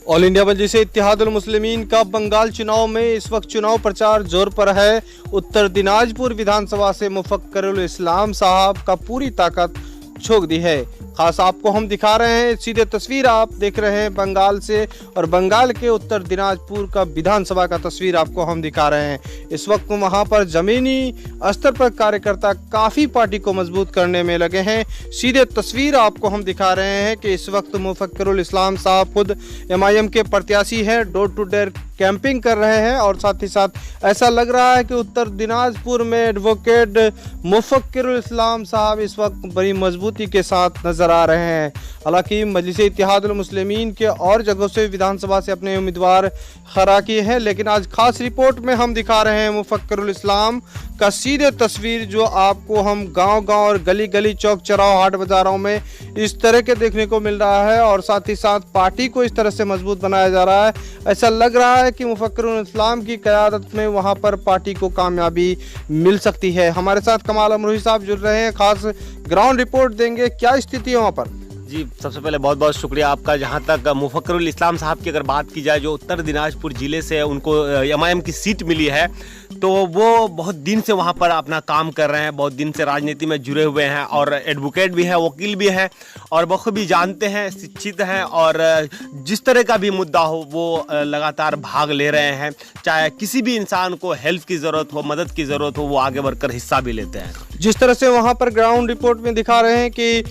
All India मजलिस इत्तेहादुल मुस्लिमीन का बंगाल चुनाव में इस वक्त चुनाव प्रचार जोर पर है। उत्तर दिनाजपुर विधानसभा से मुफक्किरुल इस्लाम साहब का पूरी ताकत झोंक दी है। खास आपको हम दिखा रहे हैं, सीधे तस्वीर आप देख रहे हैं बंगाल से, और बंगाल के उत्तर दिनाजपुर का विधानसभा का तस्वीर आपको हम दिखा रहे हैं। इस वक्त वहां पर जमीनी स्तर पर कार्यकर्ता काफ़ी पार्टी को मजबूत करने में लगे हैं। सीधे तस्वीर आपको हम दिखा रहे हैं कि इस वक्त मुफक्किरुल इस्लाम साहब खुद MIM के प्रत्याशी हैं, डोर टू डोर कैंपिंग कर रहे हैं, और साथ ही साथ ऐसा लग रहा है कि उत्तर दिनाजपुर में एडवोकेट मुफक्किरुल इस्लाम साहब इस वक्त बड़ी मजबूती के साथ नजर आ रहे हैं। हालांकि मजलिस इत्तेहादुल मुस्लिमीन के और जगहों से विधानसभा से अपने उम्मीदवार खड़ा किए हैं, लेकिन आज खास रिपोर्ट में हम दिखा रहे हैं मुफक्किरुल इस्लाम का सीधे तस्वीर, जो आपको हम गांव-गांव और गली-गली, चौक चौराहों, हाट बाजारों में इस तरह के देखने को मिल रहा है, और साथ ही साथ पार्टी को इस तरह से मजबूत बनाया जा रहा है। ऐसा लग रहा है कि मुफक्किरुल इस्लाम की क़यादत में वहां पर पार्टी को कामयाबी मिल सकती है। हमारे साथ कमाल अमरोही साहब जुड़ रहे हैं, खास ग्राउंड रिपोर्ट देंगे, क्या स्थिति है वहाँ पर। जी, सबसे पहले बहुत बहुत शुक्रिया आपका। जहां तक मुफक्किरुल इस्लाम साहब की अगर बात की जाए, जो उत्तर दिनाजपुर ज़िले से उनको MIM की सीट मिली है, तो वो बहुत दिन से वहां पर अपना काम कर रहे हैं, बहुत दिन से राजनीति में जुड़े हुए हैं, और एडवोकेट भी हैं, वकील भी हैं, और बखूबी जानते हैं, शिक्षित हैं, और जिस तरह का भी मुद्दा हो वो लगातार भाग ले रहे हैं। चाहे किसी भी इंसान को हेल्प की ज़रूरत हो, मदद की ज़रूरत हो, वो आगे बढ़कर हिस्सा भी लेते हैं। जिस तरह से वहां पर ग्राउंड रिपोर्ट में दिखा रहे हैं कि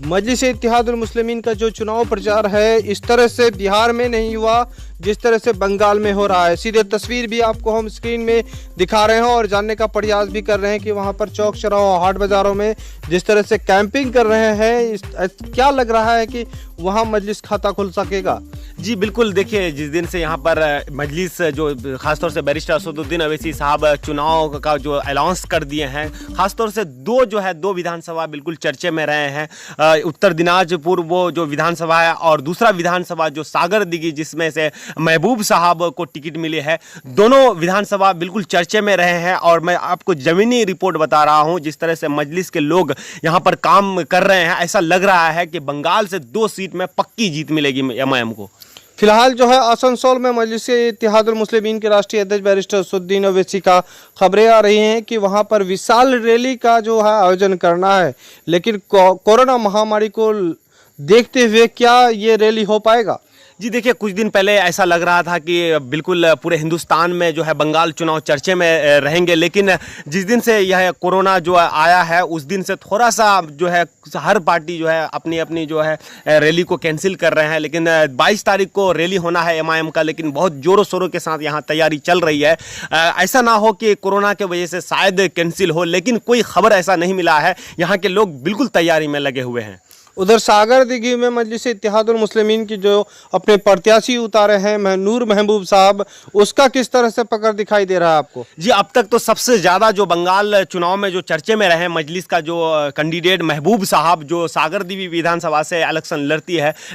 मजलिस इत्तेहादुल मुस्लिमीन का जो चुनाव प्रचार है, इस तरह से बिहार में नहीं हुआ जिस तरह से बंगाल में हो रहा है। सीधे तस्वीर भी आपको हम स्क्रीन में दिखा रहे हैं, और जानने का प्रयास भी कर रहे हैं कि वहां पर चौक चौराहों, हाट बाजारों में जिस तरह से कैंपिंग कर रहे हैं, क्या लग रहा है कि वहां मजलिस खाता खुल सकेगा। जी बिल्कुल, देखिए, जिस दिन से यहाँ पर मजलिस, जो खासतौर से बैरिस्टर असदुद्दीन अवैसी साहब चुनाव का जो अनाउंस कर दिए हैं, खासतौर से दो विधानसभा बिल्कुल चर्चे में रहे हैं। उत्तर दिनाजपुर वो जो विधानसभा है, और दूसरा विधानसभा जो सागरदिघी, जिसमें से महबूब साहब को टिकट मिली है, दोनों विधानसभा बिल्कुल चर्चे में रहे हैं। और मैं आपको जमीनी रिपोर्ट बता रहा हूँ, जिस तरह से मजलिस के लोग यहाँ पर काम कर रहे हैं, ऐसा लग रहा है कि बंगाल से 2 सीट में पक्की जीत मिलेगी MIM को। फिलहाल जो है आसनसोल में मजलिस इत्तेहादुल मुस्लिमीन के राष्ट्रीय अध्यक्ष बैरिस्टर असदुद्दीन अवैसी का खबरें आ रही हैं कि वहां पर विशाल रैली का जो है आयोजन करना है, लेकिन कोरोना महामारी को देखते हुए क्या ये रैली हो पाएगा। जी देखिए, कुछ दिन पहले ऐसा लग रहा था कि बिल्कुल पूरे हिंदुस्तान में जो है बंगाल चुनाव चर्चे में रहेंगे, लेकिन जिस दिन से यह कोरोना जो आया है, उस दिन से थोड़ा सा जो है हर पार्टी जो है अपनी अपनी जो है रैली को कैंसिल कर रहे हैं। लेकिन 22 तारीख को रैली होना है MIM का, लेकिन बहुत जोरों शोरों के साथ यहाँ तैयारी चल रही है। ऐसा ना हो कि कोरोना के वजह से शायद कैंसिल हो, लेकिन कोई खबर ऐसा नहीं मिला है। यहाँ के लोग बिल्कुल तैयारी में लगे हुए हैं। उधर सागरदिघी में मजलिस इत्तेहादुल मुस्लिमीन की जो अपने प्रत्याशी उतारे हैं नूर महबूब साहब, उसका किस तरह से पकड़ दिखाई दे रहा है आपको। जी, अब तक तो सबसे ज़्यादा जो बंगाल चुनाव में जो चर्चे में रहे मजलिस का जो कैंडिडेट महबूब साहब, जो सागरदिघी विधानसभा से इलेक्शन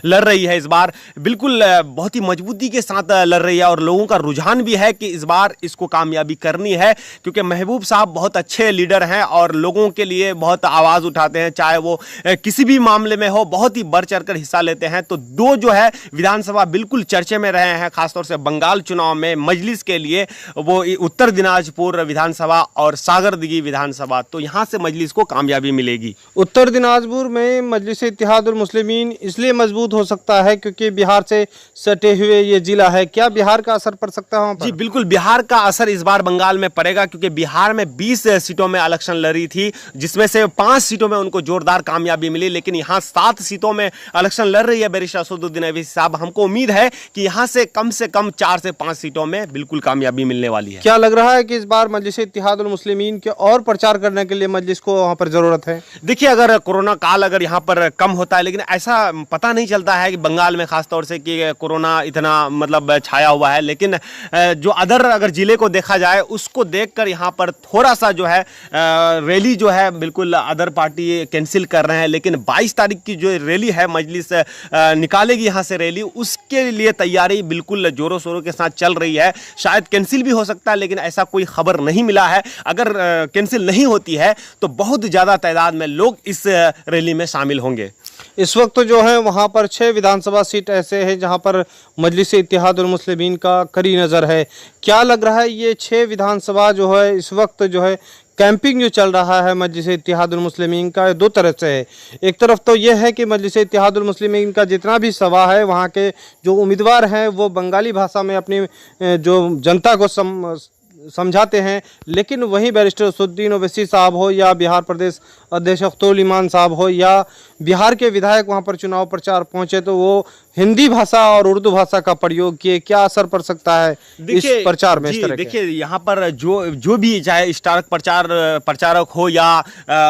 लड़ रही है इस बार, बिल्कुल बहुत ही मजबूती के साथ लड़ रही है, और लोगों का रुझान भी है कि इस बार इसको कामयाबी करनी है, क्योंकि महबूब साहब बहुत अच्छे लीडर हैं और लोगों के लिए बहुत आवाज़ उठाते हैं। चाहे वो किसी भी मामले में हो, बहुत ही बढ़ चढ़कर हिस्सा लेते हैं। तो 2 जो है विधानसभा बिल्कुल चर्चे में रहे हैं, खासतौर से बंगाल चुनाव में मजलिस के लिए, वो उत्तर दिनाजपुर विधानसभा और सागरदिघी विधानसभा। तो यहां से मजलिस को कामयाबी मिलेगी। उत्तर दिनाजपुर में मजलिस इत्तेहादुल मुस्लिमीन इसलिए मजबूत हो सकता है क्योंकि बिहार से सटे हुए ये जिला है। क्या बिहार का असर पड़ सकता है वहां पर? जी बिल्कुल, बिहार का असर इस बार बंगाल में पड़ेगा, क्योंकि बिहार में 20 सीटों में इलेक्शन लड़ी थी, जिसमें से 5 सीटों में उनको जोरदार कामयाबी मिली, लेकिन यहाँ 7 सीटों में इलेक्शन लड़ रही है बैरिस्टर असदुद्दीन अवैसी साहब। हमको उम्मीद है कि यहाँ से कम 4 से 5 सीटों में बिल्कुल कामयाबी मिलने वाली है। क्या लग रहा है कि इस बार मजलिस इत्तेहादुल मुस्लिमीन के और प्रचार करने के लिए मजलिस को वहाँ पर जरूरत है? देखिए, अगर कोरोना काल अगर यहाँ पर कम होता है, लेकिन ऐसा पता नहीं चलता है कि बंगाल में खासतौर से कि कोरोना इतना मतलब छाया हुआ है, लेकिन जो अगर जिले को देखा जाए, उसको देखकर यहाँ पर थोड़ा सा जो है रैली जो है बिल्कुल अदर पार्टी कैंसिल कर रहे हैं। लेकिन 22 तारीख की जो रैली है मजलिस निकालेगी यहाँ से रैली, उसके लिए तैयारी बिल्कुल जोरों शोरों के साथ चल रही है। शायद कैंसिल भी हो सकता है, लेकिन ऐसा कोई खबर नहीं मिला है। अगर कैंसिल नहीं होती है तो बहुत ज़्यादा तादाद में लोग इस रैली में शामिल होंगे। इस वक्त जो है वहाँ पर 6 विधानसभा सीट ऐसे हैं जहाँ पर मजलिस इत्तेहादुल मुस्लिमीन का कड़ी नज़र है। क्या लग रहा है ये 6 विधानसभा जो है इस वक्त जो है कैंपिंग जो चल रहा है मजलिस इत्तेहादुल मुस्लिमीन का, दो तरह से है। एक तरफ तो यह है कि मजलिस इत्तेहादुल मुस्लिमीन का जितना भी सभा है वहाँ के जो उम्मीदवार हैं वो बंगाली भाषा में अपनी जो जनता को समझाते हैं, लेकिन वहीं बैरिस्टर असदुद्दीन ओवैसी साहब हो या बिहार प्रदेश अध्यक्ष अख्तरुल इमान साहब हो या बिहार के विधायक वहां पर चुनाव प्रचार पहुंचे तो वो हिंदी भाषा और उर्दू भाषा का प्रयोग किए। क्या असर पड़ सकता है इस प्रचार में? इस तरह देखिए यहाँ पर जो भी चाहे स्टार प्रचारक हो या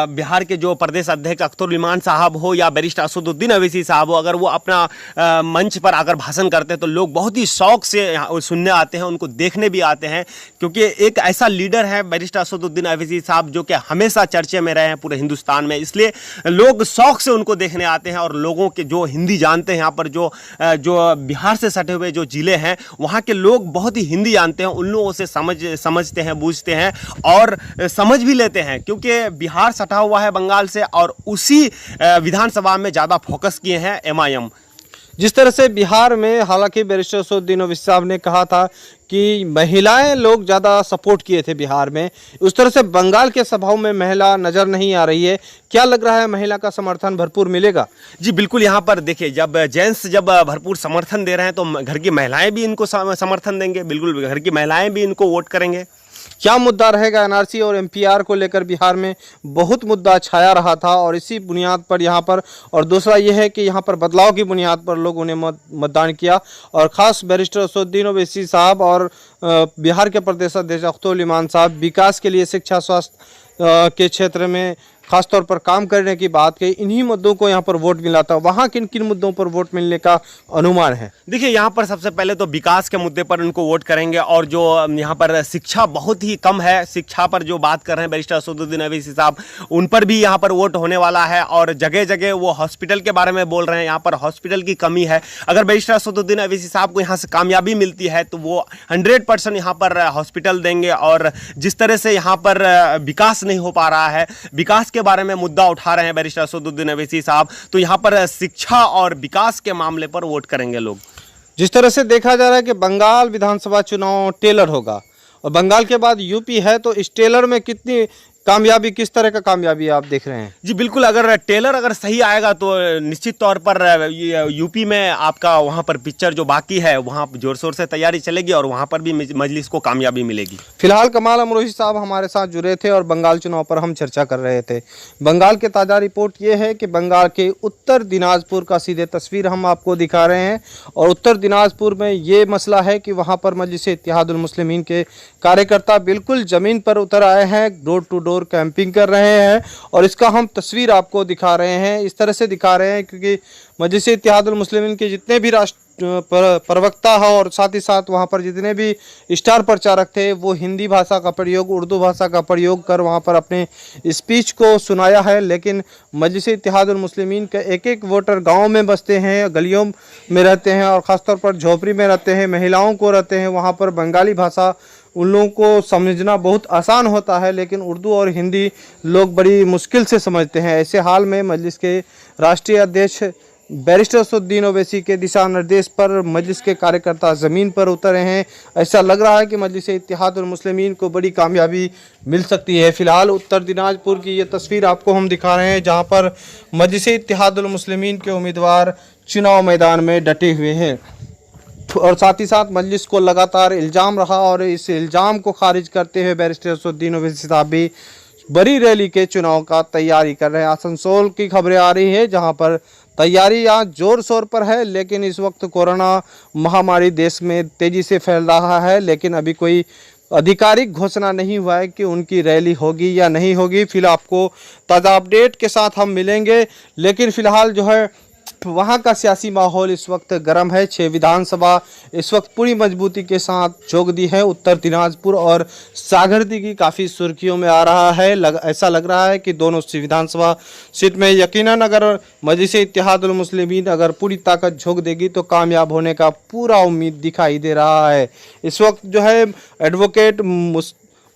बिहार के जो प्रदेश अध्यक्ष अख्तरुल इमान साहब हो या बैरिस्टर असदुद्दीन ओवैसी साहब हो, अगर वो अपना मंच पर आकर भाषण करते हैं तो लोग बहुत ही शौक से सुनने आते हैं, उनको देखने भी आते हैं, क्योंकि एक ऐसा लीडर है बैरिस्टर असदुद्दीन ओवैसी साहब जो कि हमेशा चर्चे में रहे हैं पूरे हिंदुस्तान में, इसलिए लोग शौक से उनको देखने आते हैं। और लोगों के जो हिंदी जानते हैं, यहाँ पर जो बिहार से सटे हुए जो जिले हैं वहाँ के लोग बहुत ही हिंदी जानते हैं, उन लोगों से समझते हैं, बूझते हैं और समझ भी लेते हैं, क्योंकि बिहार सटा हुआ है बंगाल से और उसी विधानसभा में ज़्यादा फोकस किए हैं MIM। जिस तरह से बिहार में हालांकि बैरिस्टर असदुद्दीन ओवैसी साहब ने कहा था कि महिलाएं लोग ज़्यादा सपोर्ट किए थे बिहार में, उस तरह से बंगाल के सभाओं में महिला नज़र नहीं आ रही है। क्या लग रहा है महिला का समर्थन भरपूर मिलेगा? जी बिल्कुल, यहाँ पर देखिए जब जेंट्स जब भरपूर समर्थन दे रहे हैं तो घर की महिलाएं भी इनको समर्थन देंगे, बिल्कुल घर की महिलाएं भी इनको वोट करेंगे। क्या मुद्दा रहेगा? NRC और MPR को लेकर बिहार में बहुत मुद्दा छाया रहा था और इसी बुनियाद पर यहाँ पर, और दूसरा ये है कि यहाँ पर बदलाव की बुनियाद पर लोगों ने मतदान किया और ख़ास बैरिस्टर असदुद्दीन ओवैसी साहब और बिहार के प्रदेश अध्यक्ष अख्तरुल इमान साहब विकास के लिए शिक्षा स्वास्थ्य के क्षेत्र में खासतौर पर काम करने की बात कही, इन्हीं मुद्दों को यहाँ पर वोट मिला था। वहाँ किन किन मुद्दों पर वोट मिलने का अनुमान है? देखिए यहाँ पर सबसे पहले तो विकास के मुद्दे पर उनको वोट करेंगे, और जो यहाँ पर शिक्षा बहुत ही कम है, शिक्षा पर जो बात कर रहे हैं बैरिस्टर असदुद्दीन ओवैसी साहब, उन पर भी यहाँ पर वोट होने वाला है। और जगह जगह वो हॉस्पिटल के बारे में बोल रहे हैं, यहाँ पर हॉस्पिटल की कमी है। अगर बैरिस्टर असदुद्दीन ओवैसी साहब को यहाँ से कामयाबी मिलती है तो वो 100% यहाँ पर हॉस्पिटल देंगे। और जिस तरह से यहाँ पर विकास नहीं हो पा रहा है, विकास के बारे में मुद्दा उठा रहे हैं बैरिस्टर असदुद्दीन ओवैसी साहब, तो यहाँ पर शिक्षा और विकास के मामले पर वोट करेंगे लोग। जिस तरह से देखा जा रहा है कि बंगाल विधानसभा चुनाव टेलर होगा और बंगाल के बाद यूपी है, तो इस टेलर में कितनी कामयाबी, किस तरह का कामयाबी आप देख रहे हैं? जी बिल्कुल, अगर टेलर अगर सही आएगा तो निश्चित तौर पर यूपी में आपका वहाँ पर पिक्चर जो बाकी है वहाँ जोर शोर से तैयारी चलेगी और वहाँ पर भी मजलिस को कामयाबी मिलेगी। फिलहाल कमाल अमरोही साहब हमारे साथ जुड़े थे और बंगाल चुनाव पर हम चर्चा कर रहे थे। बंगाल के ताज़ा रिपोर्ट ये है कि बंगाल के उत्तर दिनाजपुर का सीधे तस्वीर हम आपको दिखा रहे हैं और उत्तर दिनाजपुर में ये मसला है कि वहाँ पर मजलिस इत्तेहादुल मुस्लिमीन के कार्यकर्ता बिल्कुल ज़मीन पर उतर आए हैं, डोर टू डोर कैंपिंग कर रहे हैं और इसका हम तस्वीर आपको दिखा रहे हैं। इस तरह से दिखा रहे हैं क्योंकि मजलिस इत्तेहादुल मुस्लिमीन के जितने भी प्रवक्ता हो और साथ ही साथ वहाँ पर जितने भी स्टार प्रचारक थे वो हिंदी भाषा का प्रयोग, उर्दू भाषा का प्रयोग कर वहाँ पर अपने स्पीच को सुनाया है। लेकिन मजलिस इत्तेहादुल मुस्लिमीन के एक एक वोटर गाँव में बसते हैं, गलियों में रहते हैं और ख़ासतौर पर झोपड़ी में रहते हैं, महिलाओं को रहते हैं। वहाँ पर बंगाली भाषा उन लोगों को समझना बहुत आसान होता है, लेकिन उर्दू और हिंदी लोग बड़ी मुश्किल से समझते हैं। ऐसे हाल में मजलिस के राष्ट्रीय अध्यक्ष बैरिस्टर असदुद्दीन ओवैसी के दिशा निर्देश पर मजलिस के कार्यकर्ता ज़मीन पर उतरे हैं। ऐसा लग रहा है कि मजलिस इत्तेहादुल मुस्लिमीन को बड़ी कामयाबी मिल सकती है। फिलहाल उत्तर दिनाजपुर की ये तस्वीर आपको हम दिखा रहे हैं जहां पर मजलिस इत्तेहादुल मुस्लिमीन के उम्मीदवार चुनाव मैदान में डटे हुए हैं और साथ ही साथ मजलिस को लगातार इल्ज़ाम रहा और इस इल्ज़ाम को खारिज करते हुए बैरिस्टर असदुद्दीन ओवैसी साहब भी बड़ी रैली के चुनाव का तैयारी कर रहे हैं। आसनसोल की खबरें आ रही है जहां पर तैयारी यहाँ जोर शोर पर है, लेकिन इस वक्त कोरोना महामारी देश में तेज़ी से फैल रहा है, लेकिन अभी कोई आधिकारिक घोषणा नहीं हुआ है कि उनकी रैली होगी या नहीं होगी। फिलहाल आपको ताज़ा अपडेट के साथ हम मिलेंगे, लेकिन फ़िलहाल जो है वहाँ का सियासी माहौल इस वक्त गर्म है। 6 विधानसभा इस वक्त पूरी मजबूती के साथ झोंक दी है। उत्तर दिनाजपुर और सागरदी की काफ़ी सुर्खियों में आ रहा है। ऐसा लग रहा है कि दोनों विधानसभा सीट में यकीनन अगर मजलिस इत्तेहादुल मुस्लिमीन अगर पूरी ताकत झोंक देगी तो कामयाब होने का पूरा उम्मीद दिखाई दे रहा है। इस वक्त जो है एडवोकेट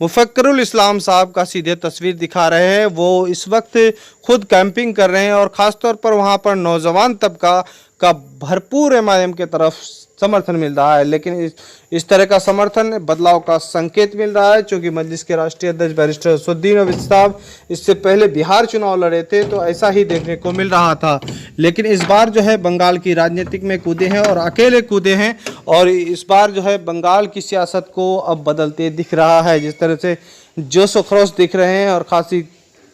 मुफक्किरुल इस्लाम साहब का सीधे तस्वीर दिखा रहे हैं। वो इस वक्त खुद कैंपिंग कर रहे हैं और ख़ासतौर पर वहाँ पर नौजवान तबका का भरपूर एमआईएम के तरफ समर्थन मिल रहा है, लेकिन इस तरह का समर्थन बदलाव का संकेत मिल रहा है, क्योंकि मजलिस के राष्ट्रीय अध्यक्ष बैरिस्टर असदुद्दीन ओवैसी साहब इससे पहले बिहार चुनाव लड़े थे तो ऐसा ही देखने को मिल रहा था, लेकिन इस बार जो है बंगाल की राजनीतिक में कूदे हैं और अकेले कूदे हैं और इस बार जो है बंगाल की सियासत को अब बदलते दिख रहा है। जिस तरह से जोश व खरोश दिख रहे हैं और खासी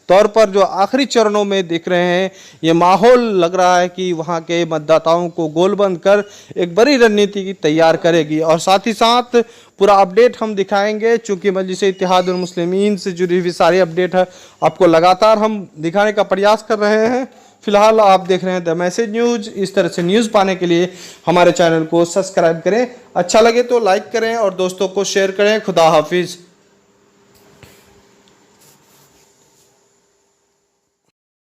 तौर पर जो आखिरी चरणों में दिख रहे हैं, ये माहौल लग रहा है कि वहाँ के मतदाताओं को गोलबंद कर एक बड़ी रणनीति की तैयार करेगी। और साथ ही साथ पूरा अपडेट हम दिखाएंगे, चूँकि मजलिस इत्तेहादुल मुस्लिमीन से जुड़ी हुई सारी अपडेट है आपको लगातार हम दिखाने का प्रयास कर रहे हैं। फिलहाल आप देख रहे हैं द मैसेज न्यूज़। इस तरह से न्यूज़ पाने के लिए हमारे चैनल को सब्सक्राइब करें, अच्छा लगे तो लाइक करें और दोस्तों को शेयर करें। खुदा हाफिज़।